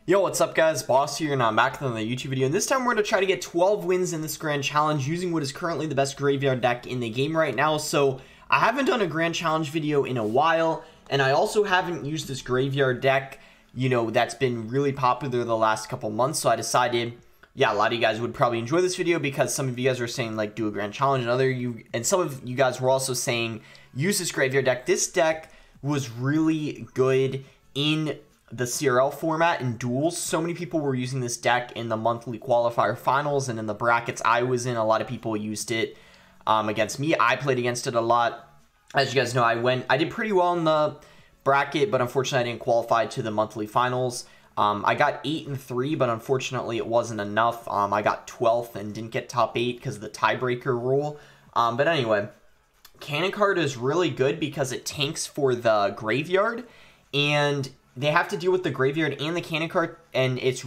Yo, what's up guys, Boss here, and I'm back with another YouTube video, and this time we're going to try to get 12 wins in this Grand Challenge using what is currently the best graveyard deck in the game right now. So, I haven't done a Grand Challenge video in a while, and I also haven't used this graveyard deck, that's been really popular the last couple months, so I decided, yeah, a lot of you guys would probably enjoy this video because some of you guys are saying, like, do a Grand Challenge, and some of you guys were also saying, use this graveyard deck. This deck was really good in the CRL format in duels. So many people were using this deck in the monthly qualifier finals, and in the brackets I was in, a lot of people used it against me. I played against it a lot. As you guys know, I did pretty well in the bracket, but unfortunately I didn't qualify to the monthly finals. I got 8-3, but unfortunately it wasn't enough. I got 12th and didn't get top 8 because of the tiebreaker rule. But anyway, Cannon Card is really good because it tanks for the graveyard, and they have to deal with the graveyard and the cannon card, and it's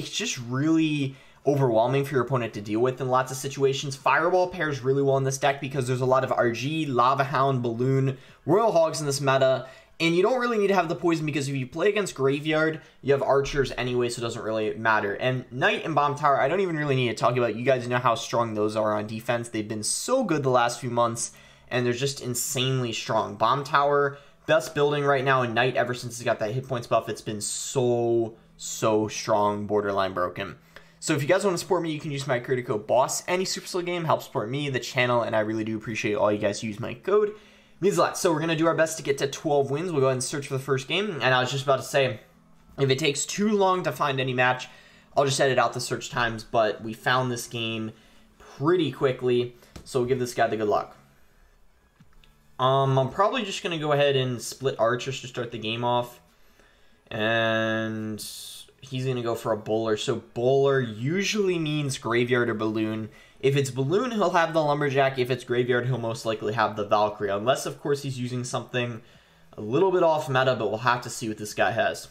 just really overwhelming for your opponent to deal with in lots of situations. Fireball pairs really well in this deck because there's a lot of RG, Lava Hound, Balloon, Royal Hogs in this meta, and you don't really need to have the poison because if you play against graveyard, you have archers anyway, so it doesn't really matter. And Knight and Bomb Tower, I don't even really need to talk about. You guys know how strong those are on defense. They've been so good the last few months, and they're just insanely strong. Bomb Tower, best building right now, and Knight, ever since he got that hit points buff, it's been so strong, borderline broken. So if you guys want to support me, you can use my creator code BOSS. Any Supercell game helps support me, the channel, and I really do appreciate all you guys who use my code. It means a lot. So we're going to do our best to get to 12 wins. We'll go ahead and search for the first game, and I was just about to say, if it takes too long to find any match, I'll just edit out the search times, but we found this game pretty quickly, so we'll give this guy the good luck. I'm probably just going to go ahead and split archers to start the game off. And he's going to go for a bowler. So bowler usually means graveyard or balloon. If it's balloon, he'll have the lumberjack. If it's graveyard, he'll most likely have the Valkyrie. Unless, of course, he's using something a little bit off meta, but we'll have to see what this guy has.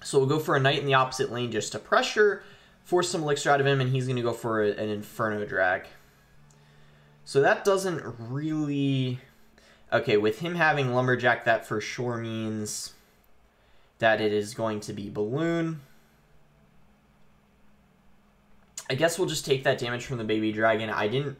So we'll go for a knight in the opposite lane just to pressure, force some elixir out of him, and he's going to go for an Inferno drag. So that doesn't really... Okay, with him having lumberjack, that for sure means that it is going to be balloon. I guess we'll just take that damage from the baby dragon. I didn't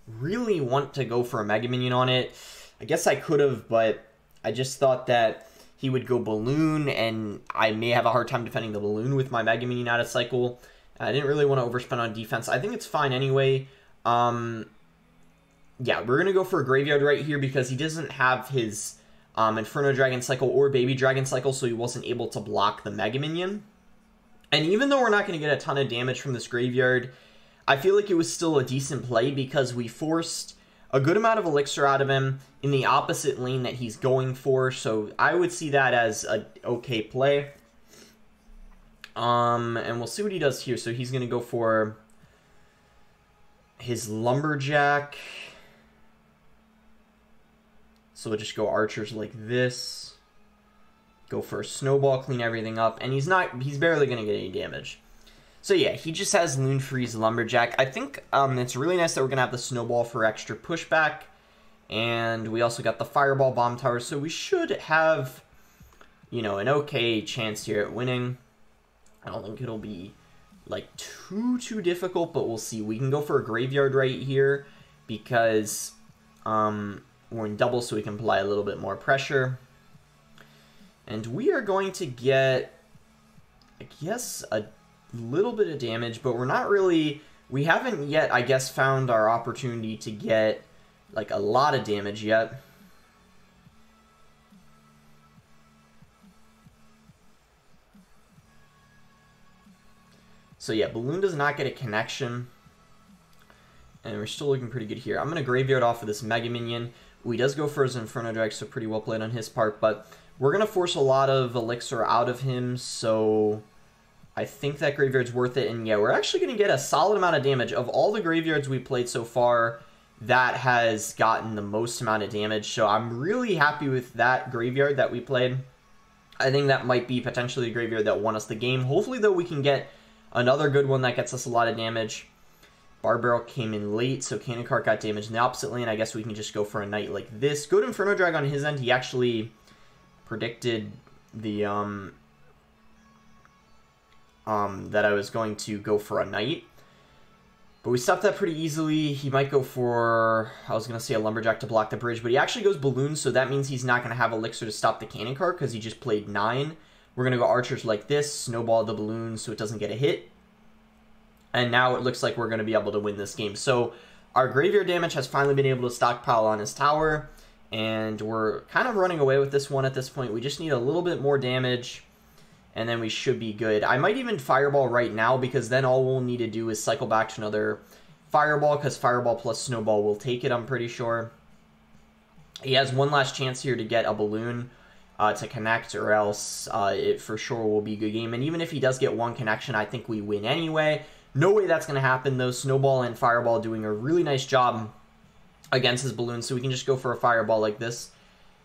really want to go for a mega minion on it. I guess I could have, but I just thought that he would go balloon, and I may have a hard time defending the balloon with my mega minion out of cycle. I didn't really want to overspend on defense. I think it's fine anyway. Yeah, we're going to go for a graveyard right here because he doesn't have his Inferno Dragon cycle or Baby Dragon cycle, so he wasn't able to block the Mega Minion. And even though we're not going to get a ton of damage from this graveyard, I feel like it was still a decent play because we forced a good amount of elixir out of him in the opposite lane that he's going for, so I would see that as an okay play. And we'll see what he does here. So he's going to go for his Lumberjack. So we'll just go archers like this. Go for a snowball, clean everything up. And he's barely going to get any damage. So yeah, he just has Loon Freeze Lumberjack. I think it's really nice that we're going to have the snowball for extra pushback. And we also got the Fireball Bomb Tower. So we should have, an okay chance here at winning. I don't think it'll be like too difficult, but we'll see. We can go for a graveyard right here because we're in double, so we can apply a little bit more pressure. And we are going to get, I guess, a little bit of damage, but we're not really... We haven't yet, I guess, found our opportunity to get, like, a lot of damage yet. So yeah, Balloon does not get a connection. And we're still looking pretty good here. I'm going to graveyard off of this Mega Minion. He does go for his Inferno Drag, so pretty well played on his part, but we're going to force a lot of elixir out of him, so I think that graveyard's worth it. And yeah, we're actually going to get a solid amount of damage. Of all the graveyards we played so far, that has gotten the most amount of damage, so I'm really happy with that graveyard that we played. I think that might be potentially a graveyard that won us the game. Hopefully, though, we can get another good one that gets us a lot of damage. Barbarrel came in late, so Cannon Cart got damaged in the opposite lane. I guess we can just go for a knight like this. Good Inferno Drag on his end. He actually predicted the that I was going to go for a knight. But we stopped that pretty easily. He might go for, I was going to say a lumberjack to block the bridge, but he actually goes balloons, so that means he's not going to have elixir to stop the cannon cart because he just played 9. We're going to go archers like this, snowball the balloons so it doesn't get a hit. And now it looks like we're going to be able to win this game. So our graveyard damage has finally been able to stockpile on his tower, and we're kind of running away with this one at this point. We just need a little bit more damage, and then we should be good. I might even fireball right now, because then all we'll need to do is cycle back to another fireball, because fireball plus snowball will take it, I'm pretty sure. He has one last chance here to get a balloon to connect, or else it for sure will be a good game. And even if he does get one connection, I think we win anyway. No way that's going to happen, though. Snowball and fireball doing a really nice job against his balloon, so we can just go for a fireball like this,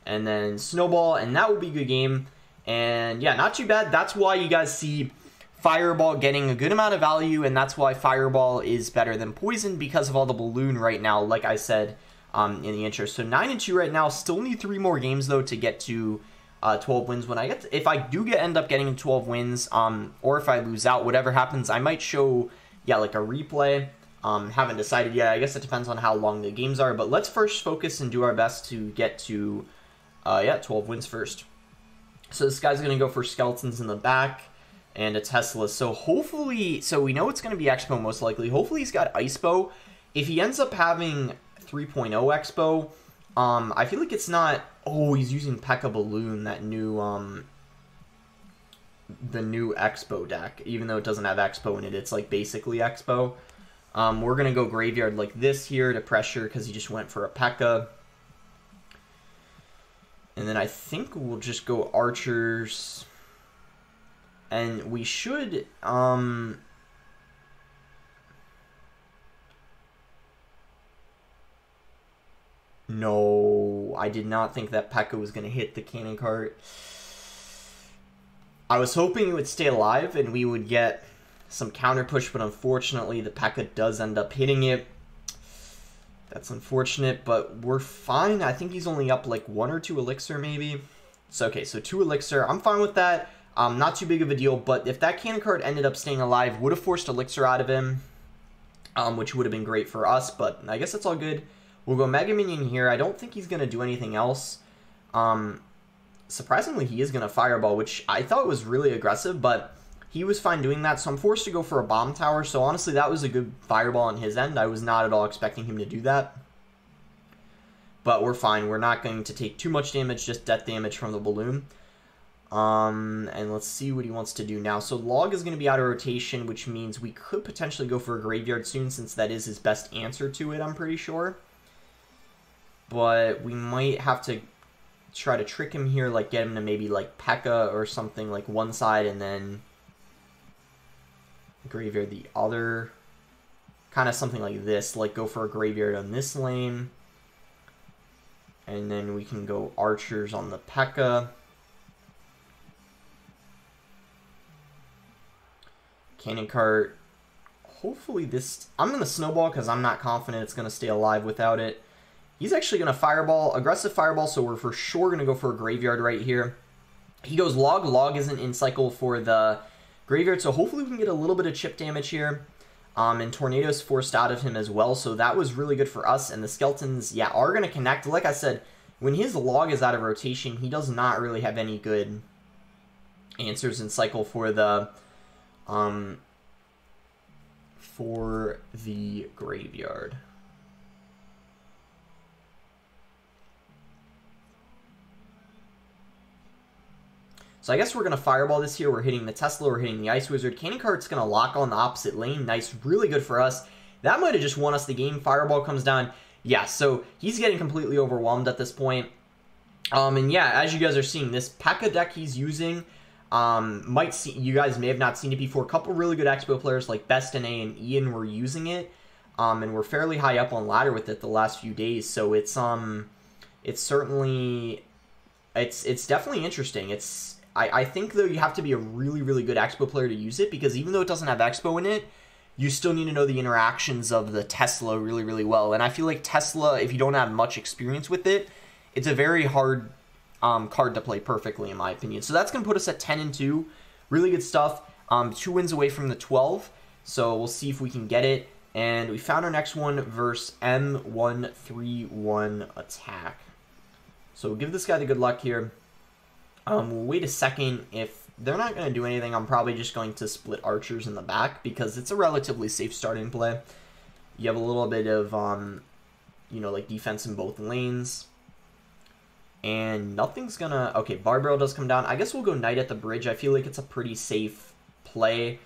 and then snowball, and that will be a good game. And yeah, not too bad. That's why you guys see fireball getting a good amount of value, and that's why fireball is better than poison, because of all the balloon right now, like I said in the intro. So 9-2 right now. Still need 3 more games though to get to 12 wins. When I get if I do end up getting 12 wins, or if I lose out, whatever happens, I might show like a replay. Haven't decided yet. I guess it depends on how long the games are, but let's first focus and do our best to get to 12 wins first. So this guy's going to go for skeletons in the back and a Tesla. So hopefully, so we know it's going to be Expo most likely. Hopefully he's got Icepo. If he ends up having 3.0 Expo, I feel like it's not, oh, he's using P.E.K.K.A. Balloon, that new, the new Expo deck. Even though it doesn't have Expo in it, it's like basically Expo. We're going to go graveyard like this here to pressure because he just went for a P.E.K.K.A. And then I think we'll just go archers. And we should, no, I did not think that P.E.K.K.A. was going to hit the cannon cart. I was hoping it would stay alive and we would get some counter push, but unfortunately the P.E.K.K.A. does end up hitting it. That's unfortunate, but we're fine. I think he's only up like 1 or 2 elixir maybe. So okay, so 2 elixir. I'm fine with that. Not too big of a deal, but if that cannon card ended up staying alive, would have forced elixir out of him, which would have been great for us, but I guess that's all good. We'll go Mega Minion here. I don't think he's going to do anything else. Surprisingly, he is going to Fireball, which I thought was really aggressive, but he was fine doing that, so I'm forced to go for a Bomb Tower. So honestly, that was a good Fireball on his end. I was not at all expecting him to do that. But we're fine. We're not going to take too much damage, just death damage from the balloon. And let's see what he wants to do now. So Log is going to be out of rotation, which means we could potentially go for a Graveyard soon, since that is his best answer to it, I'm pretty sure. But we might have to try to trick him here, like get him to maybe like P.E.K.K.A. or something, like one side and then Graveyard the other. Kind of something like this, like go for a Graveyard on this lane. And then we can go Archers on the P.E.K.K.A. Cannon cart. Hopefully this, I'm going to Snowball because I'm not confident it's going to stay alive without it. He's actually going to Fireball, aggressive Fireball, so we're for sure going to go for a Graveyard right here. He goes Log. Log isn't in cycle for the Graveyard, so hopefully we can get a little bit of chip damage here. And Tornado's forced out of him as well, so that was really good for us. And the Skeletons, yeah, are going to connect. Like I said, when his Log is out of rotation, he does not really have any good answers in cycle for the Graveyard. So I guess we're going to Fireball this here. We're hitting the Tesla. We're hitting the Ice Wizard. Cannon Cart's going to lock on the opposite lane. Nice. Really good for us. That might have just won us the game. Fireball comes down. Yeah, so he's getting completely overwhelmed at this point. And yeah, as you guys are seeing, this P.E.K.K.A. deck he's using, you guys may have not seen it before. A couple really good Expo players like Best and A and Ian were using it. And we're fairly high up on ladder with it the last few days. So it's certainly, it's definitely interesting. I think, though, you have to be a really, really good Expo player to use it, because even though it doesn't have Expo in it, you still need to know the interactions of the Tesla really, really well. And I feel like Tesla, if you don't have much experience with it, it's a very hard card to play perfectly, in my opinion. So that's going to put us at 10-2. Really good stuff. 2 wins away from the 12, so we'll see if we can get it. And we found our next one versus M131 Attack. So we'll give this guy the good luck here. We'll wait a second. If they're not going to do anything, I'm probably just going to split archers in the back because it's a relatively safe starting play. You have a little bit of, you know, like defense in both lanes. And nothing's going to... Okay, Barbell does come down. I guess we'll go Knight at the bridge. I feel like it's a pretty safe play.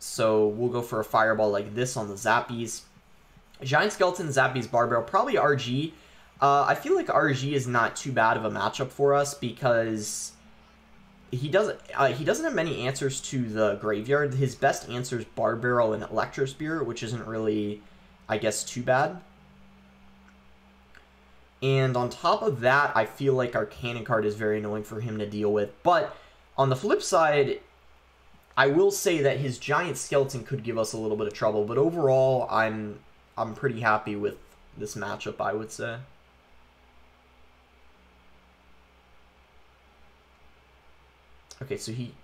So we'll go for a fireball like this on the Zappies. Giant Skeleton, Zappies, Barbell, probably RG. I feel like RG is not too bad of a matchup for us because he doesn't have many answers to the graveyard. His best answer is Barbell and Electrospear, which isn't really, I guess, too bad. And on top of that, I feel like our cannon card is very annoying for him to deal with. But on the flip side, I will say that his Giant Skeleton could give us a little bit of trouble. But overall, I'm pretty happy with this matchup, I would say. Okay, so he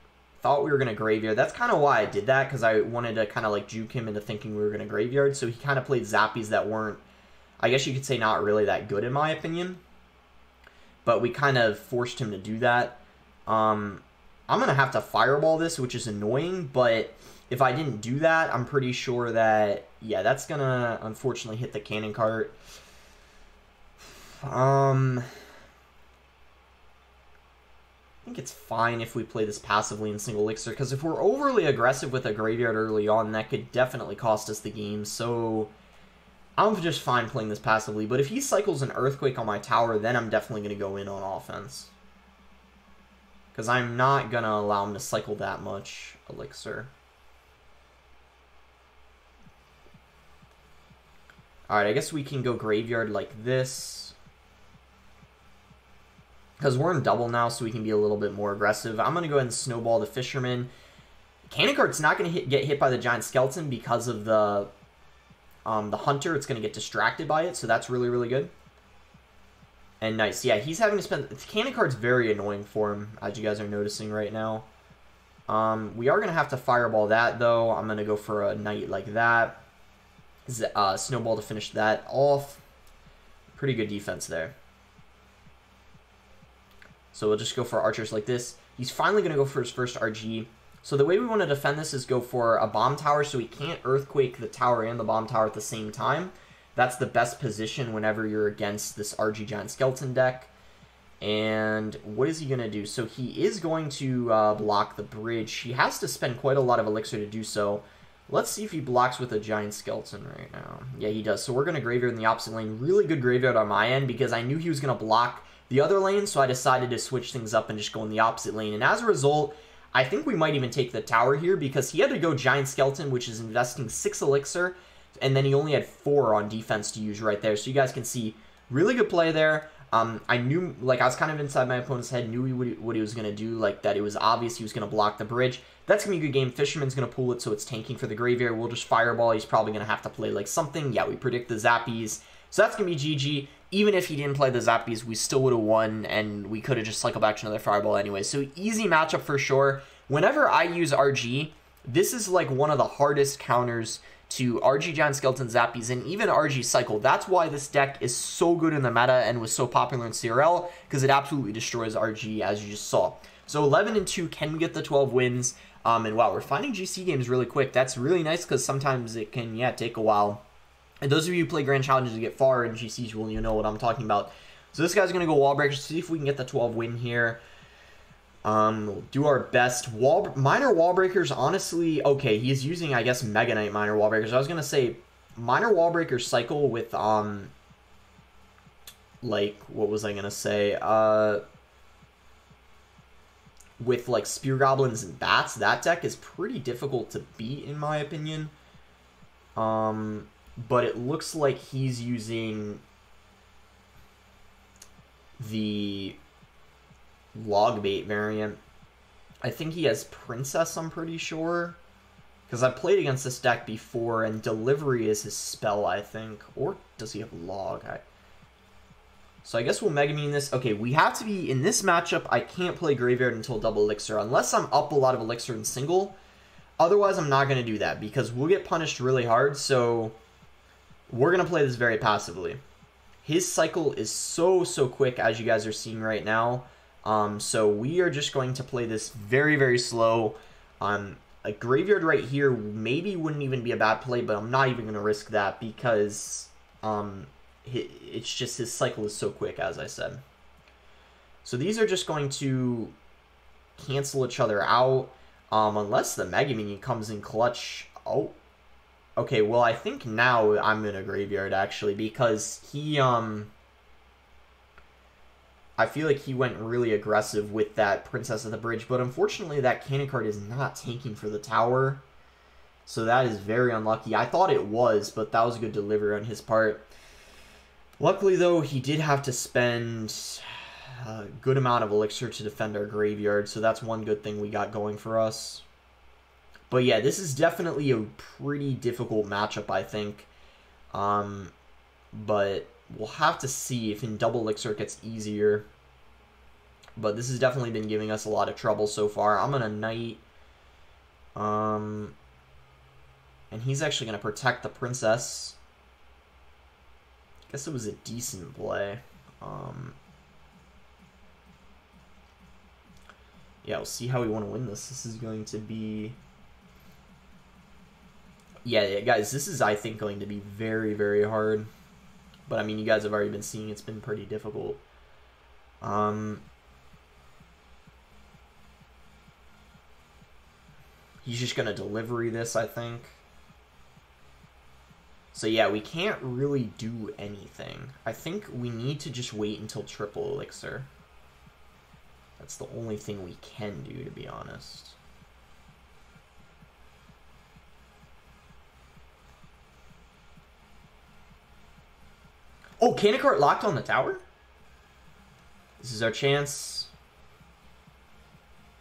thought we were going to graveyard. That's kind of why I did that, because I wanted to kind of like juke him into thinking we were going to graveyard. So he kind of played Zappies that weren't, I guess you could say, not really that good in my opinion. But we kind of forced him to do that. I'm going to have to fireball this, which is annoying. But if I didn't do that, I'm pretty sure that, yeah, that's going to unfortunately hit the cannon cart. I think it's fine if we play this passively in single elixir, because if we're overly aggressive with a graveyard early on, that could definitely cost us the game. So I'm just fine playing this passively. But if he cycles an Earthquake on my tower, then I'm definitely going to go in on offense, because I'm not going to allow him to cycle that much elixir. Alright, I guess we can go graveyard like this, because we're in double now, so we can be a little bit more aggressive. I'm going to go ahead and snowball the Fisherman. Cannon Cart's not going to get hit by the Giant Skeleton because of the Hunter. It's going to get distracted by it, so that's really, really good. And nice. Yeah, he's having to spend... The Cannon Cart's very annoying for him, as you guys are noticing right now. We are going to have to fireball that, though. I'm going to go for a Knight like that. Snowball to finish that off. Pretty good defense there. So we'll just go for archers like this. He's finally going to go for his first RG. So the way we want to defend this is go for a bomb tower so he can't earthquake the tower and the bomb tower at the same time. That's the best position whenever you're against this RG Giant Skeleton deck. And what is he going to do? So he is going to block the bridge. He has to spend quite a lot of elixir to do so. Let's see if he blocks with a Giant Skeleton right now. Yeah, he does. So we're going to graveyard in the opposite lane. Really good graveyard on my end because I knew he was going to block the other lane, so I decided to switch things up and just go in the opposite lane. And as a result, I think we might even take the tower here because he had to go Giant Skeleton, which is investing 6 elixir, and then he only had 4 on defense to use right there. So you guys can see, really good play there. I knew, like, I was kind of inside my opponent's head, knew what he was going to do, like, that it was obvious he was going to block the bridge. That's going to be a good game. Fisherman's going to pull it, so it's tanking for the graveyard. We'll just fireball. He's probably going to have to play, like, something. Yeah, we predict the Zappies. So that's going to be GG. Even if he didn't play the Zappies, we still would have won, and we could have just cycled back to another fireball anyway. So easy matchup for sure. Whenever I use RG, this is, like, one of the hardest counters to RG Giant Skeleton, Zappies, and even RG Cycle. That's why this deck is so good in the meta and was so popular in CRL, because it absolutely destroys RG, as you just saw. So 11-2, can we get the 12 wins? And wow, we're finding GC games really quick. That's really nice, because sometimes it can, yeah, take a while. And those of you who play Grand Challenges to get far in GCs, well, you know what I'm talking about. So this guy's going to go Wall Breakers, see if we can get the 12 win here. We'll do our best. Minor Wall Breakers, honestly, okay, he's using, I guess, Mega Knight Minor Wall Breakers. I was going to say, Minor Wall Breakers cycle with, like, what was I going to say? With, like, Spear Goblins and Bats, that deck is pretty difficult to beat, in my opinion. But it looks like he's using the Log Bait variant. I think he has Princess, I'm pretty sure. Because I played against this deck before, and Delivery is his spell, I think. Or does he have Log? So I guess we'll Megamine this. Okay, we have to be, in this matchup, I can't play Graveyard until double Elixir, unless I'm up a lot of Elixir in single. Otherwise, I'm not going to do that, because we'll get punished really hard, so we're going to play this very passively. His cycle is so quick, as you guys are seeing right now. So we are just going to play this very slow. A Graveyard right here maybe wouldn't even be a bad play, but I'm not even going to risk that because it's just his cycle is so quick, as I said. So these are just going to cancel each other out, unless the Mega Minion comes in clutch. Oh, okay, well, I think now I'm in a Graveyard, actually, because he, I feel like he went really aggressive with that Princess of the Bridge, but unfortunately that cannon card is not tanking for the tower. So that is very unlucky. I thought it was, but that was a good delivery on his part. Luckily, though, he did have to spend a good amount of Elixir to defend our Graveyard, so that's one good thing we got going for us. But yeah, this is definitely a pretty difficult matchup, I think. But we'll have to see if in double Elixir it gets easier. But this has definitely been giving us a lot of trouble so far. I'm going to Knight. And he's actually going to protect the Princess. I guess it was a decent play. Yeah, we'll see how we want to win this. This is going to be... Yeah, guys, this is, I think, going to be very hard. But, I mean, you guys have already been seeing it's been pretty difficult. He's just going to delivery this, I think. So, yeah, we can't really do anything. I think we need to just wait until triple Elixir. That's the only thing we can do, to be honest. Oh, cannon cart locked on the tower? This is our chance.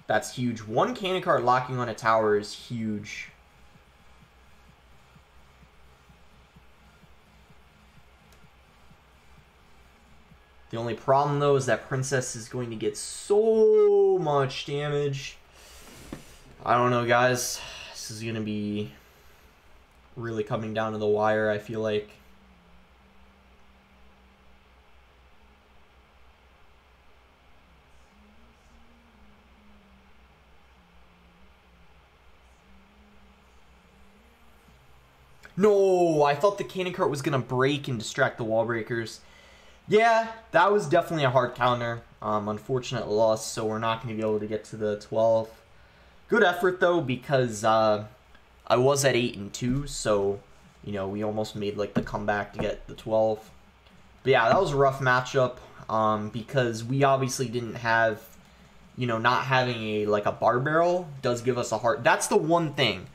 That's huge. One cannon cart locking on a tower is huge. The only problem, though, is that Princess is going to get so much damage. I don't know, guys. This is going to be really coming down to the wire, I feel like. No, I thought the cannon cart was going to break and distract the wall breakers. Yeah, that was definitely a hard counter. Unfortunate loss, so we're not going to be able to get to the 12. Good effort, though, because I was at 8-2, so, you know, we almost made, like, the comeback to get the 12. But, yeah, that was a rough matchup, because we obviously didn't have, you know, not having a bar barrel does give us a hard... That's the one thing.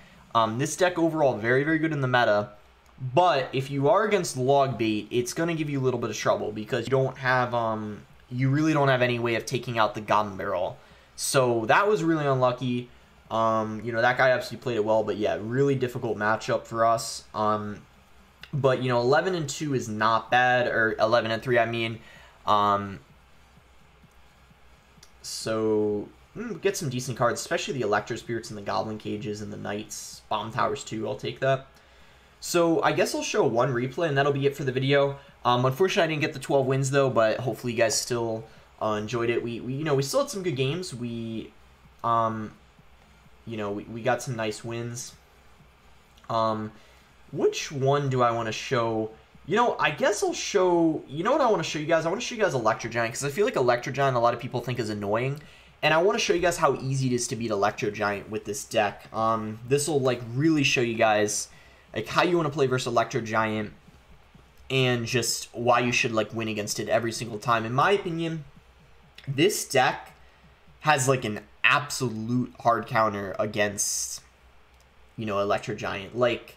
This deck overall, very good in the meta. But if you are against log bait, it's going to give you a little bit of trouble because you don't have, you really don't have any way of taking out the Goblin Barrel. So that was really unlucky. You know, that guy absolutely played it well, but yeah, really difficult matchup for us. But, you know, 11-2 is not bad, or 11-3, I mean. So... get some decent cards, especially the Electro Spirits and the Goblin Cages and the Knights. Bomb Towers too, I'll take that. So I guess I'll show one replay and that'll be it for the video. Unfortunately, I didn't get the 12 wins though, but hopefully you guys still enjoyed it. We you know, we still had some good games. We you know, we got some nice wins. Which one do I want to show? You know, I guess I'll show... You know what I want to show you guys? I want to show you guys Electro Giant, because I feel like Electro Giant a lot of people think is annoying. And I want to show you guys how easy it is to beat Electro Giant with this deck. This will, like, really show you guys, like, how you want to play versus Electro Giant and just why you should, like, win against it every single time. In my opinion, this deck has, like, an absolute hard counter against, you know, Electro Giant. Like,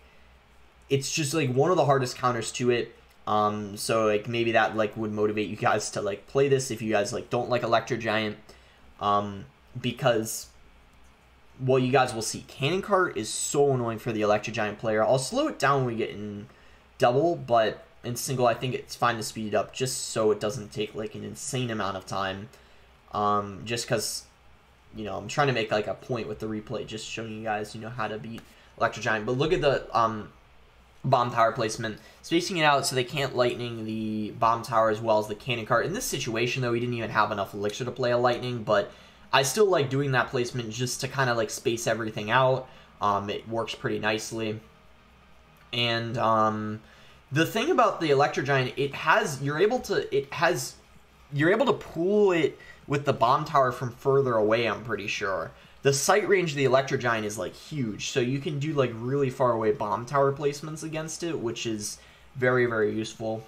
it's just, like, one of the hardest counters to it. So, like, maybe that, like, would motivate you guys to, like, play this if you guys, like, don't like Electro Giant. Because, well, you guys will see. Cannon Cart is so annoying for the Electro Giant player. I'll slow it down when we get in double, but in single, I think it's fine to speed it up just so it doesn't take like an insane amount of time. Just because, you know, I'm trying to make like a point with the replay, just showing you guys, you know, how to beat Electro Giant. But look at the bomb tower placement, spacing it out so they can't lightning the bomb tower as well as the cannon cart. In this situation, though, we didn't even have enough elixir to play a lightning, but I still like doing that placement just to kind of like space everything out. It works pretty nicely. And the thing about the Electro Giant, you're able to pull it with the bomb tower from further away, I'm pretty sure. The sight range of the Electro Giant is like huge, so you can do like really far away bomb tower placements against it, which is very, very useful.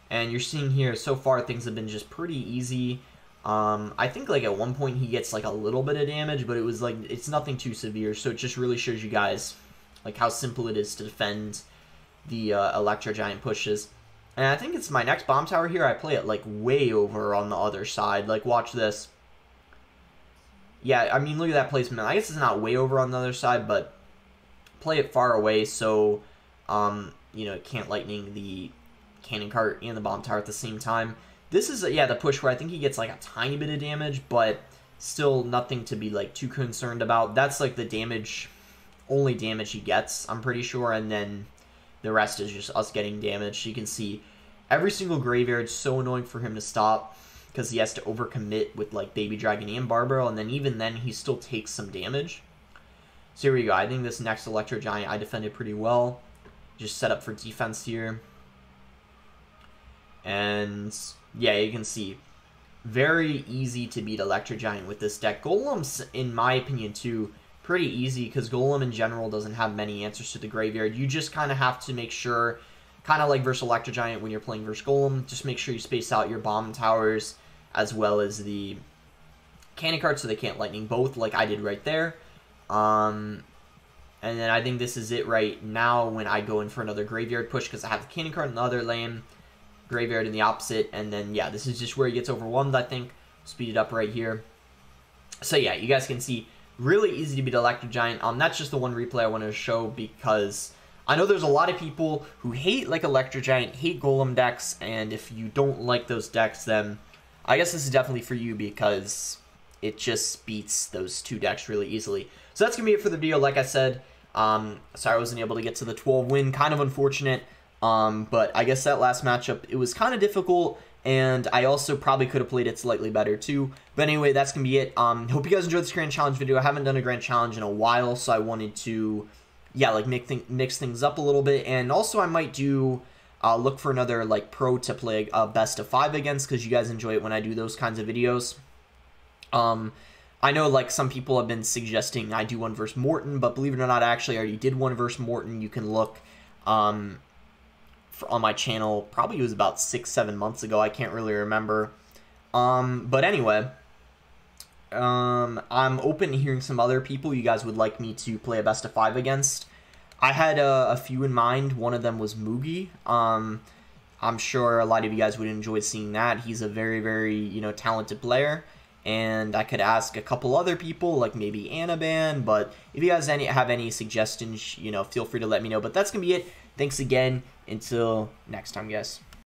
And you're seeing here, so far things have been just pretty easy. I think like at one point he gets like a little bit of damage, but it was like, it's nothing too severe, so it just really shows you guys like how simple it is to defend the Electro Giant pushes. And I think it's my next bomb tower here, I play it like way over on the other side. Like, watch this. Yeah, I mean, look at that placement. I guess it's not way over on the other side, but play it far away so, you know, it can't lightning the cannon cart and the bomb tower at the same time. This is, yeah, the push where I think he gets like a tiny bit of damage, but still nothing to be like too concerned about. That's like the damage, only damage he gets, I'm pretty sure, and then the rest is just us getting damaged. You can see every single graveyard is so annoying for him to stop because he has to overcommit with like Baby Dragon and Barbaro, and then even then he still takes some damage. So here we go. I think this next Electro Giant I defended pretty well. Just set up for defense here. And yeah, you can see very easy to beat Electro Giant with this deck. Golem's, in my opinion, too, pretty easy because Golem in general doesn't have many answers to the graveyard. You just kind of have to make sure, kind of like versus Electro Giant when you're playing versus Golem, just make sure you space out your bomb towers as well as the cannon carts so they can't lightning both like I did right there. And then I think this is it right now when I go in for another graveyard push because I have the cannon cart in the other lane, graveyard in the opposite, and then yeah, this is just where he gets overwhelmed, I think. Speed it up right here. So yeah, you guys can see, really easy to beat Electro Giant. That's just the one replay I wanted to show because I know there's a lot of people who hate like Electro Giant, hate Golem decks, and if you don't like those decks, then I guess this is definitely for you because it just beats those two decks really easily. So that's going to be it for the video. Like I said, sorry I wasn't able to get to the 12 win. Kind of unfortunate, but I guess that last matchup, it was kind of difficult, and I also probably could have played it slightly better too. But anyway, that's going to be it. Hope you guys enjoyed this Grand Challenge video. I haven't done a Grand Challenge in a while, so I wanted to, yeah, like mix things up a little bit. And also I might do, look for another like pro to play a best of 5 against because you guys enjoy it when I do those kinds of videos. I know like some people have been suggesting I do one versus Morton, but believe it or not, I actually already did one versus Morton. You can look, on my channel, probably it was about 6-7 months ago, I can't really remember. But anyway, I'm open to hearing some other people you guys would like me to play a best of 5 against. I had a few in mind. One of them was Mugi. I'm sure a lot of you guys would enjoy seeing that. He's a very, very, you know, talented player. And I could ask a couple other people, like maybe Anaban, but if you guys have any suggestions, you know, feel free to let me know. But that's going to be it. Thanks again. Until next time, guys.